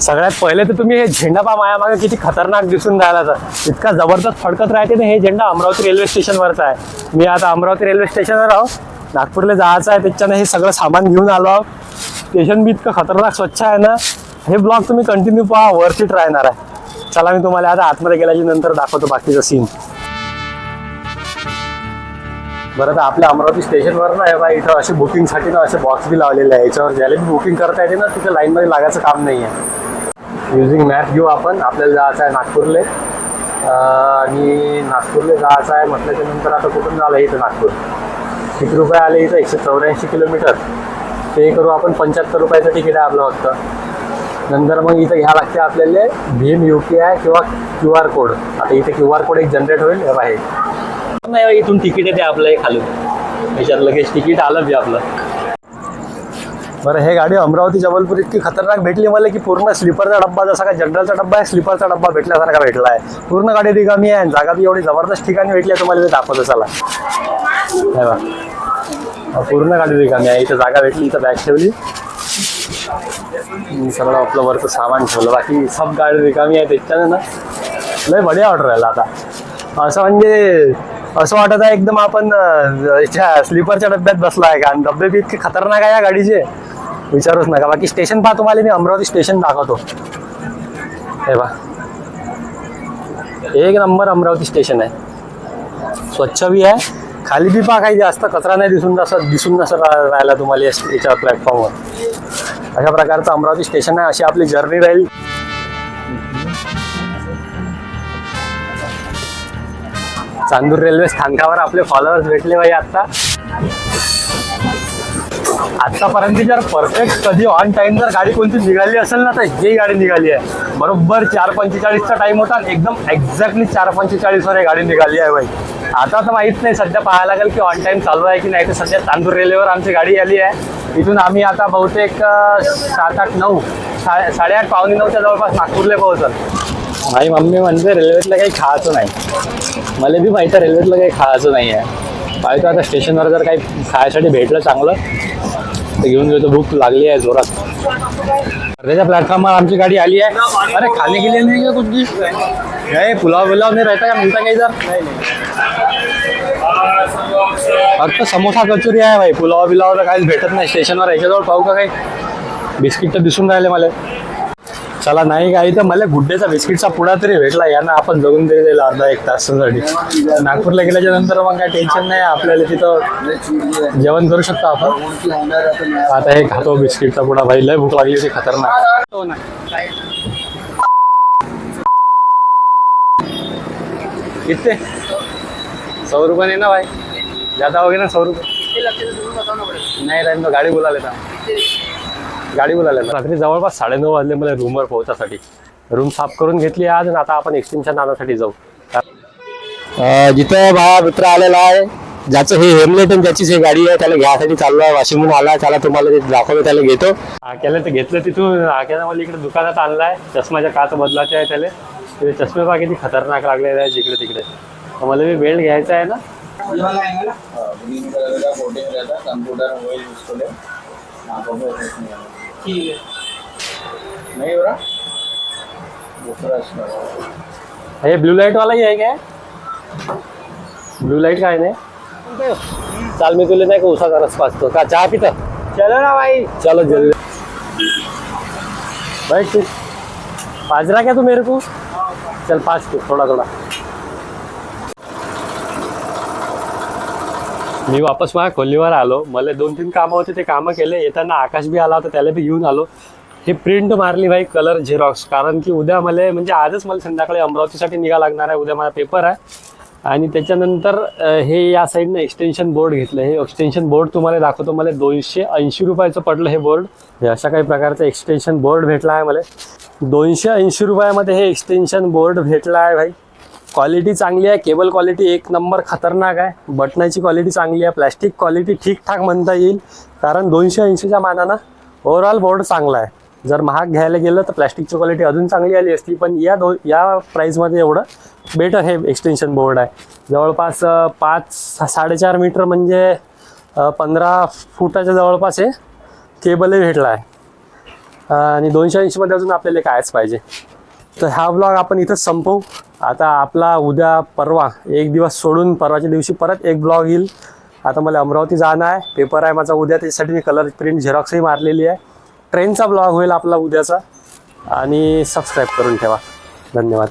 सगळ्यात पहिले तर तुम्ही हे झेंडा पहा माया मागे किती खतरनाक दिसून राहिला. तर इतका जबरदस्त फडकत राहते ना. हे झेंडा अमरावती रेल्वे स्टेशनवरचा आहे. मी आता अमरावती रेल्वे स्टेशनवर आहो, नागपूरला जायचं आहे. त्याच्यानं हे सगळं सामान घेऊन आलो आहो. स्टेशन बी इतकं खतरनाक स्वच्छ आहे ना. हे ब्लॉग तुम्ही कंटिन्यू पहा, वर्थ राहणार आहे. चला मी तुम्हाला आता आतमध्ये गेल्याच्या नंतर दाखवतो बाकीचं सीन. बरं, तर आपल्या अमरावती स्टेशनवर ना बा इथं असे बुकिंगसाठी ना असे बॉक्स बी लावलेले आहे. याच्यावर ज्याला बी बुकिंग करता येते ना तिथं लाईनमध्ये लागायचं काम नाही आहे. युजिंग मॅप घेऊ आपण. आपल्याला जायचं आहे नागपूरले, आणि नागपूरला जायचं आहे म्हटल्याच्या नंतर आता कुठून झालं इथं नागपूर किती रुपये आले इथं 184 किलोमीटर. ते करू आपण 75 रुपयाचं तिकीट आहे आपलं फक्त. नंतर मग इथं घ्या लागते आपल्याला भीम UPI किंवा QR कोड. आता इथे QR कोड एक जनरेट होईल हे आहे. नाही इथून तिकीट येते आपलं खालून, याच्यात लगेच तिकीट आलं बी आपलं. बरं, हे गाडी अमरावती जबलपूर इतकी खतरनाक भेटली मला की पूर्ण स्लीपरचा डब्बा, जसा का जनरलचा डब्बा आहे स्लीपरचा डब्बा भेटल्यासारखा भेटला आहे. पूर्ण गाडी रिकामी आहे. जागा बी एवढी जबरदस्त ठिकाणी भेटली आहे. तुम्हाला ते दाखवतो चला. हे बघा, पूर्ण गाडी रिकामी आहे. इथं जागा भेटली, इथं बॅग ठेवली, सगळं आपलं वरचं सामान ठेवलं, बाकी सब गाडी रिकामी आहे. त्याच्यानं ना लय बढिया ऑर्डर राहिला आता. असं म्हणजे असं वाटत आहे एकदम आपण स्लीपरच्या डब्यात बसला आहे का. आणि डबे बी इतके खतरनाक आहे या गाडीचे, विचारूच नका. बाकी स्टेशन पहा, तुम्हाला मी अमरावती स्टेशन दाखवतो. हे बा, एक नंबर अमरावती स्टेशन आहे. स्वच्छ बी आहे. खाली बी पहा, काही जास्त कचरा नाही दिसून नसं राहिला तुम्हाला याच्या प्लॅटफॉर्मवर. अशा प्रकारचं अमरावती स्टेशन आहे. अशी आपली जर्नी राहील. चांदूर रेल्वे स्थानकावर आपले फॉलोअर्स भेटले भाई. आतापर्यंत जर परफेक्ट कधी ऑन टाइम जर गाडी कोणती निघाली असेल ना तर ही गाडी निघाली आहे. बरोबर 4:45चा टाइम होता, एकदम एक्झॅक्टली 4:45 वर गाडी निघाली आहे भाई. आता तर माहित नाही, सध्या पाहायला लागेल की ऑन टाइम चालू आहे की नाही. तर सध्या चांदूर रेल्वेवर आमची गाडी आली आहे. इथून आम्ही आता बहुतेक 7, 8, 9, 8:30 पावणे 9च्या जवळपास नागपूरला पोहोचल. माझी मम्मी म्हणते रेल्वेतलं काही खायचं नाही. मला बी माहिती आहे रेल्वेतलं काही खायचं नाही आहे. पाहिजे आता स्टेशनवर जर काही खायसाठी भेटलं चांगलं तर घेऊन घेतो. भूक लागली आहे जोरात. अर्ध्याच्या प्लॅटफॉर्मवर आमची गाडी आली आहे. अरे खाने के लिए नाही का कुछ? काय पुलाव नाही राहता का, मिळता काही जर? फक्त समोसा कचोरी आहे भाई. पुलाव बिलाव तर काहीच भेटत नाही स्टेशनवर. याच्याजवळ पाहू का काही बिस्किट तर दिसून राहिले मला. चला नाही काही तर मला गुड्डेचा बिस्किटचा पुडा तरी भेटला. यानं आपण जगून तरी जाईल अर्धा 1 तासासाठी. नागपूरला गेल्याच्या नंतर मग काय टेन्शन नाही. आपल्याला तिथं जेवण करू शकतो आपण. आता हे खातो बिस्किटचा पुडा भाई. लय भूक लागली होती खतरनाक. कितने 100 रुपये नाही ना भाई, ज्यादा हो गया ना 100 रुपये. नाही राहील तो गाडी बोला लेता. गाडी बोलायला रात्री जवळपास 9:30 वाजले मला रूमवर पोहोचासाठी. रूम साफ करून घेतली आज. आता आपण एक्सटेन्शन आणण्यासाठी जाऊ. जिथं माझा मित्र आलेला आहे, ज्याचं हे हेमलेट आणि ज्याचीच हे गाडी आहे, त्याला घ्यायसाठी चाललो आहे. वाशिमहून आला. त्याला तुम्हाला दाखवतो, त्याला घेतो. आक्याला तर घेतलं तिथून. आक्यानं मला इकडे दुकानात आणलाय. चष्माच्या काच बदलायचे आहे त्याला. ते चष्मे बघा किती खतरनाक लागलेले आहे जिकडे तिकडे. मला मी बेल्ट घ्यायचा आहे ना. ठीक आहे. नाही बरं, हे ब्लू लाईट वालाही आहे काय? ब्लू लाईट काय नाही. चाल मी तुला नाही का उसाचा रस पाचतो का. चहा पिता? चलो ना भाई, चलो जल्दी भाई. तू पाच रहा क्या तू मेरे को? चल 5 थोडा थोडा. मी वापस माझ्या खोलीवर आलो. मला 2-3 कामं होते, ते कामं केले. येताना आकाश बी आला होता, त्याला बी घेऊन आलो. हे प्रिंट मारली भाई कलर झेरॉक्स. कारण की उद्या मला म्हणजे आजच मला संध्याकाळी अमरावतीसाठी निघा लागणार आहे. उद्या माझा पेपर आहे. आणि त्याच्यानंतर हे या साईडनं एक्सटेन्शन बोर्ड घेतलं. हे एक्सटेन्शन बोर्ड तुम्हाला दाखवतो. मला 280 रुपयाचं पडलं हे बोर्ड. हे अशा काही प्रकारचं एक्सटेन्शन बोर्ड भेटला आहे मला. 280 रुपयामध्ये हे एक्सटेन्शन बोर्ड भेटला आहे भाई. क्वालिटी चांगली आहे. केबल क्वालिटी 1 नंबर खतरनाक आहे. बटनाची क्वालिटी चांगली आहे. प्लॅस्टिक क्वालिटी ठीकठाक म्हणता येईल. कारण 280च्या मानानं ओव्हरऑल बोर्ड चांगला आहे. जर महाग घ्यायला गेलं तर प्लॅस्टिकची क्वालिटी अजून चांगली आली असती. पण या प्राईजमध्ये एवढं बेटर हे एक्सटेन्शन बोर्ड आहे. जवळपास 5-4.5 मीटर म्हणजे 15 फुटाच्या जवळपास हे केबलही भेटला आहे. आणि 280मध्ये अजून आपल्याला कायच पाहिजे. तर हा ब्लॉग आपण इथंच संपवू. आता आपला उद्या परवा एक दिवस सोडून परवाच्या दिवशी परत एक ब्लॉग येईल. आता मला अमरावती जाणं आहे, पेपर आहे माझा उद्या, त्याच्यासाठी मी कलर प्रिंट झेरॉक्सही मारलेली आहे. ट्रेनचा ब्लॉग होईल आपला उद्याचा. आणि सबस्क्राईब करून ठेवा. धन्यवाद.